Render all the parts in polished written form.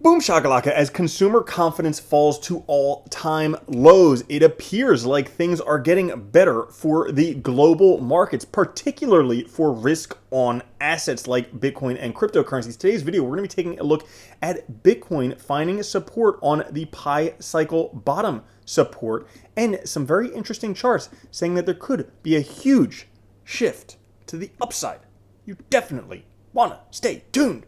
Boom shakalaka, as consumer confidence falls to all-time lows, it appears like things are getting better for the global markets, particularly for risk-on assets like Bitcoin and cryptocurrencies. Today's video, we're going to be taking a look at Bitcoin finding support on the Pi cycle bottom support and some very interesting charts saying that there could be a huge shift to the upside. You definitely want to stay tuned.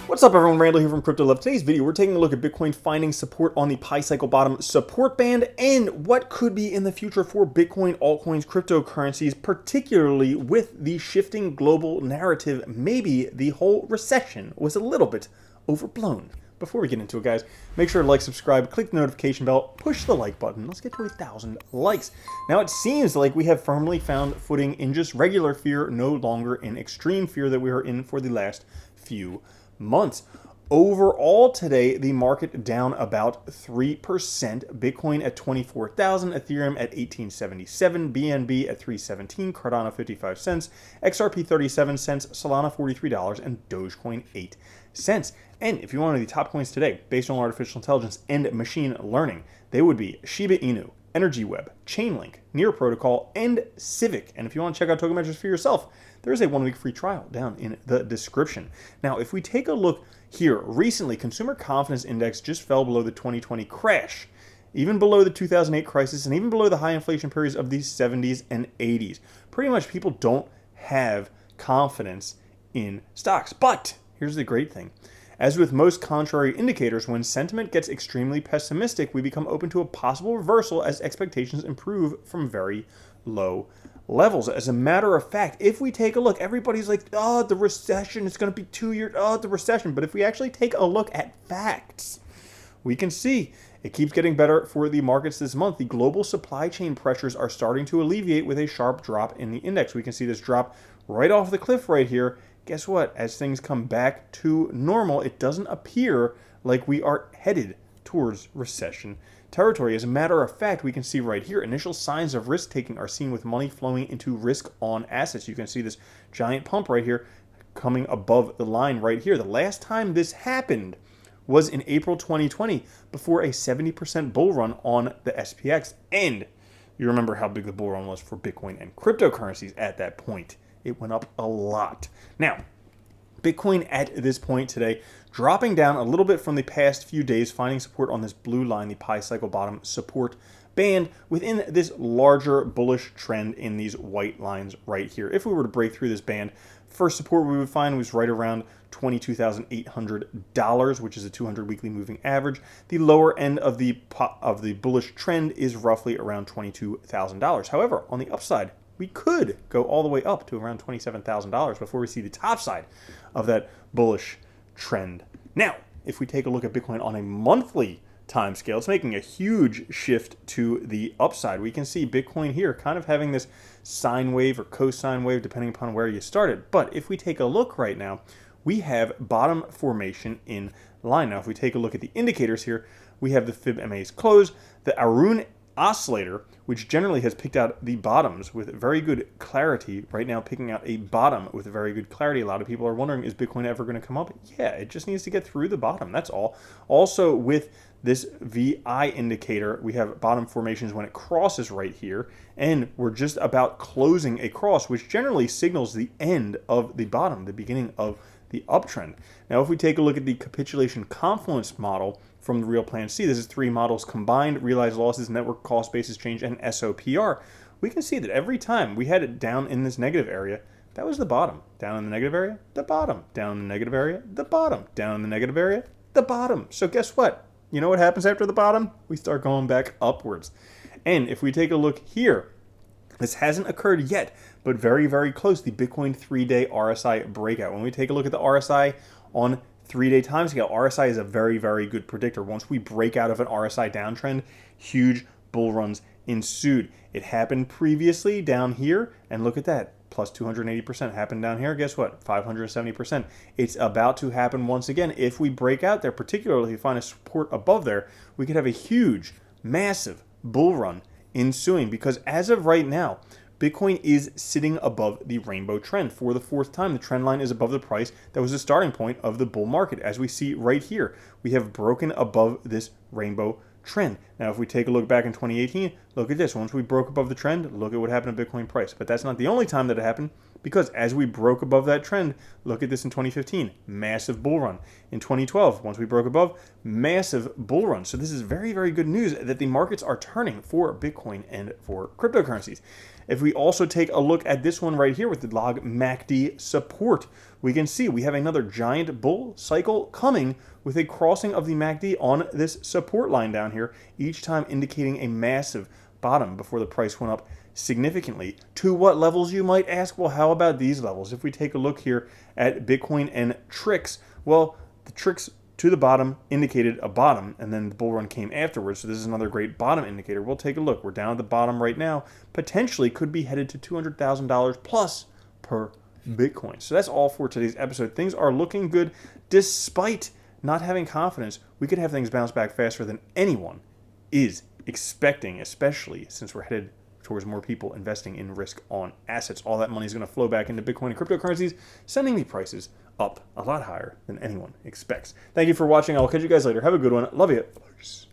What's up everyone, Randall here from Crypto Love. Today's video, we're taking a look at Bitcoin finding support on the Pi cycle bottom support band and what could be in the future for Bitcoin, altcoins, cryptocurrencies, particularly with the shifting global narrative. Maybe the whole recession was a little bit overblown. Before we get into it, guys, make sure to like, subscribe, click the notification bell, push the like button. Let's get to 1,000 likes. Now, it seems like we have firmly found footing in just regular fear, no longer in extreme fear that we were in for the last few months. Overall today, the market down about 3%, Bitcoin at 24,000, Ethereum at 1877, BNB at 317, Cardano 55 cents, XRP 37 cents, Solana $43, and Dogecoin 8 cents. And if you want to know the top coins today, based on artificial intelligence and machine learning, they would be Shiba Inu, EnergyWeb, Chainlink, Near Protocol, and Civic. And if you want to check out token measures for yourself, there's a 1-week free trial down in the description. Now, if we take a look here, recently, consumer confidence index just fell below the 2020 crash, even below the 2008 crisis, and even below the high inflation periods of the 70s and 80s. Pretty much people don't have confidence in stocks. But here's the great thing. As with most contrary indicators, when sentiment gets extremely pessimistic, we become open to a possible reversal as expectations improve from very low levels. As a matter of fact, if we take a look, everybody's like, oh, the recession, it's going to be 2 years, oh, the recession. But if we actually take a look at facts, we can see it keeps getting better for the markets this month. The global supply chain pressures are starting to alleviate with a sharp drop in the index. We can see this drop right off the cliff right here. Guess what? As things come back to normal, it doesn't appear like we are headed towards recession territory. As a matter of fact, we can see right here, initial signs of risk taking are seen with money flowing into risk on assets. You can see this giant pump right here coming above the line right here. The last time this happened was in April 2020 before a 70% bull run on the SPX. And you remember how big the bull run was for Bitcoin and cryptocurrencies at that point. It went up a lot. Now, Bitcoin at this point today, dropping down a little bit from the past few days, finding support on this blue line, the Pi cycle bottom support band, within this larger bullish trend in these white lines right here. If we were to break through this band, first support we would find was right around $22,800, which is a 200 weekly moving average. The lower end of the bullish trend is roughly around $22,000. However, on the upside, we could go all the way up to around $27,000 before we see the top side of that bullish trend. Now, if we take a look at Bitcoin on a monthly time scale, it's making a huge shift to the upside. We can see Bitcoin here kind of having this sine wave or cosine wave, depending upon where you started. But if we take a look right now, we have bottom formation in line. Now, if we take a look at the indicators here, we have the Fib MA's close, the Arun oscillator, which generally has picked out the bottoms with very good clarity. Right now, picking out a bottom with very good clarity. A lot of people are wondering, is Bitcoin ever going to come up? Yeah, it just needs to get through the bottom. That's all. Also, with this VI indicator, we have bottom formations when it crosses right here, and we're just about closing a cross, which generally signals the end of the bottom, the beginning of the uptrend. Now, if we take a look at the capitulation confluence model from the Real Plan C, this is 3 models combined: realized losses, network cost basis change, and SOPR. We can see that every time we had it down in this negative area, that was the bottom. Down in the negative area, the bottom. Down in the negative area, the bottom. Down in the negative area, the bottom. So guess what? You know what happens after the bottom? We start going back upwards. And if we take a look here, this hasn't occurred yet, but very, very close. The Bitcoin 3-day RSI breakout. When we take a look at the RSI on 3-day time scale, RSI is a very, very good predictor. Once we break out of an RSI downtrend, huge bull runs ensued. It happened previously down here, and look at that. Plus 280% happened down here. Guess what? 570%. It's about to happen once again. If we break out there, particularly if we find a support above there, we could have a huge, massive bull run ensuing, because as of right now, Bitcoin is sitting above the rainbow trend for the fourth time. The trend line is above the price that was the starting point of the bull market. As we see right here, we have broken above this rainbow trend. Now, if we take a look back in 2018, look at this. Once we broke above the trend, look at what happened to Bitcoin price. But that's not the only time that it happened, because as we broke above that trend, look at this in 2015, massive bull run. In 2012, once we broke above, massive bull run. So this is very, very good news that the markets are turning for Bitcoin and for cryptocurrencies. If we also take a look at this one right here with the log MACD support, we can see we have another giant bull cycle coming with a crossing of the MACD on this support line down here, each time indicating a massive bottom before the price went up significantly. To what levels, you might ask? Well, how about these levels? If we take a look here at Bitcoin and tricks, well, the tricks to the bottom indicated a bottom, and then the bull run came afterwards. So this is another great bottom indicator. We'll take a look. We're down at the bottom right now. Potentially could be headed to $200,000 plus per Bitcoin. So that's all for today's episode. Things are looking good despite not having confidence. We could have things bounce back faster than anyone is expecting, especially since we're headed towards more people investing in risk on assets. All that money is going to flow back into Bitcoin and cryptocurrencies, sending the prices up a lot higher than anyone expects. Thank you for watching. I'll catch you guys later. Have a good one. Love you. Peace.